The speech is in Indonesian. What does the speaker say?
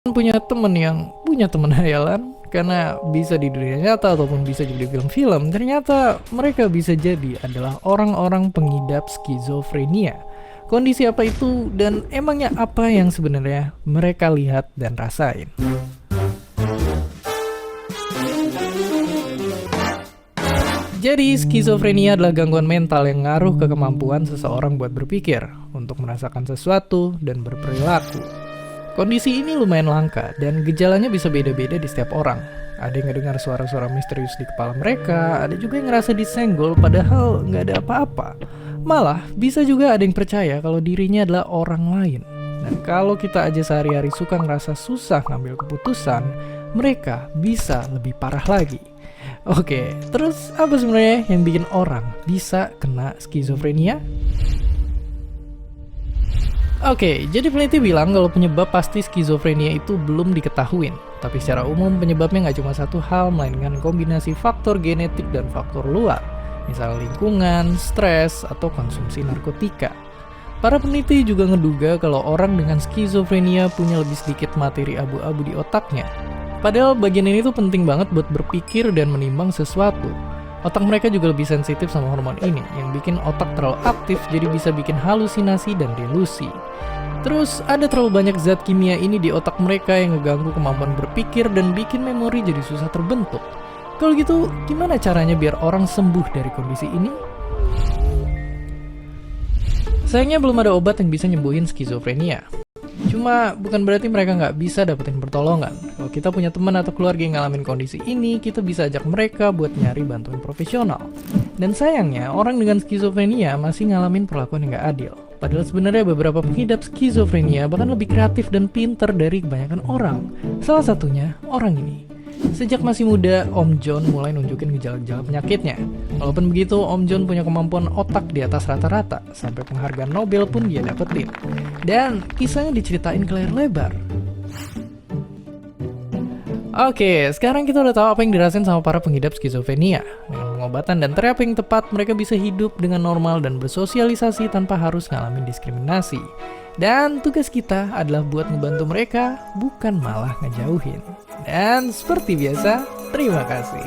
Punya temen yang punya temen hayalan karena bisa di dunia nyata ataupun bisa jadi film-film, ternyata mereka bisa jadi adalah orang-orang pengidap skizofrenia. Kondisi apa itu dan emangnya apa yang sebenarnya mereka lihat dan rasain? Jadi, skizofrenia adalah gangguan mental yang ngaruh ke kemampuan seseorang buat berpikir, untuk merasakan sesuatu, dan berperilaku. Kondisi ini lumayan langka, dan gejalanya bisa beda-beda di setiap orang. Ada yang ngedengar suara-suara misterius di kepala mereka, ada juga yang ngerasa disenggol padahal nggak ada apa-apa. Malah, bisa juga ada yang percaya kalau dirinya adalah orang lain. Dan kalau kita aja sehari-hari suka ngerasa susah ngambil keputusan, mereka bisa lebih parah lagi. Oke, terus apa sebenarnya yang bikin orang bisa kena skizofrenia? Oke, jadi peneliti bilang kalau penyebab pasti skizofrenia itu belum diketahuin. Tapi secara umum penyebabnya nggak cuma satu hal, melainkan kombinasi faktor genetik dan faktor luar. Misalnya lingkungan, stres, atau konsumsi narkotika. Para peneliti juga ngeduga kalau orang dengan skizofrenia punya lebih sedikit materi abu-abu di otaknya. Padahal bagian ini tuh penting banget buat berpikir dan menimbang sesuatu. Otak mereka juga lebih sensitif sama hormon ini, yang bikin otak terlalu aktif jadi bisa bikin halusinasi dan delusi. Terus ada terlalu banyak zat kimia ini di otak mereka yang ngeganggu kemampuan berpikir dan bikin memori jadi susah terbentuk. Kalau gitu, gimana caranya biar orang sembuh dari kondisi ini? Sayangnya belum ada obat yang bisa nyembuhin skizofrenia. Cuma bukan berarti mereka nggak bisa dapetin pertolongan. Kalau kita punya teman atau keluarga yang ngalamin kondisi ini, kita bisa ajak mereka buat nyari bantuan profesional. Dan sayangnya, orang dengan skizofrenia masih ngalamin perlakuan yang nggak adil. Padahal sebenarnya beberapa pengidap skizofrenia bahkan lebih kreatif dan pinter dari kebanyakan orang. Salah satunya, orang ini. Sejak masih muda, Om John mulai nunjukin gejala-gejala penyakitnya. Walaupun begitu, Om John punya kemampuan otak di atas rata-rata, sampai penghargaan Nobel pun dia dapetin. Dan kisahnya diceritain ke layar lebar. Oke, sekarang kita udah tahu apa yang dirasain sama para pengidap skizofrenia. Dengan pengobatan dan terapi yang tepat, mereka bisa hidup dengan normal dan bersosialisasi tanpa harus ngalamin diskriminasi. Dan tugas kita adalah buat ngebantu mereka, bukan malah ngejauhin. Dan seperti biasa, terima kasih.